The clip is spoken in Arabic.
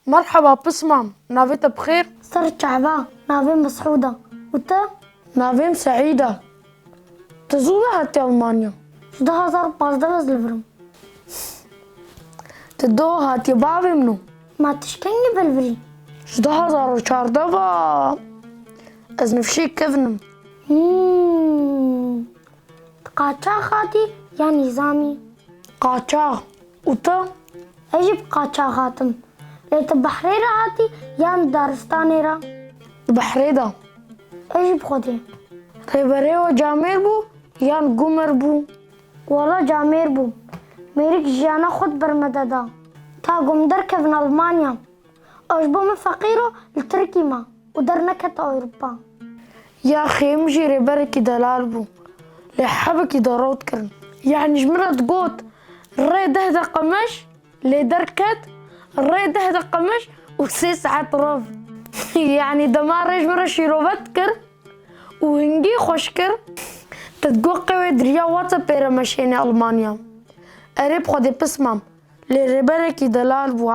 مرحبا بسمام، نافيتا بخير؟ صرت شعبان نافين مسعودة وانت؟ نافيم سعيدة. تزورها هاتي ألمانيا. شده هزار بازده بزلفرم تدو هاتي بابي منو. ما تشكني بالبري. شده هزار وشارده با أزنفشي كفنم. قاچا خاتي يا نظامي. قاچاغ. وتا؟ اجيب قاچا خاتم. ليت بحريرة هاتي يا دارستانيرا. بحريدة. اجيب خودي. ريبري وجامير بو يان قمر بو. والله جامير بو. ميريك جانا خود برمدادا. تا قم دركب من ألمانيا. أجبو من فقيرو لتركي ما ودرنكت أوروبا. يا أخي مجي ريبري كي دلال بو لحبكي داروت كرن. يعني جمرة قوت الري دهدا قمش لي دركت الري دهدا قمش وسي ساعات رف. يعني دمار جمرة شيروبت كر وهنجي خوشكر تتقو قوي دريا واتساب إيرا مشيني ألمانيا. أريب خودي بسمام لي ريبري كي دلال بو.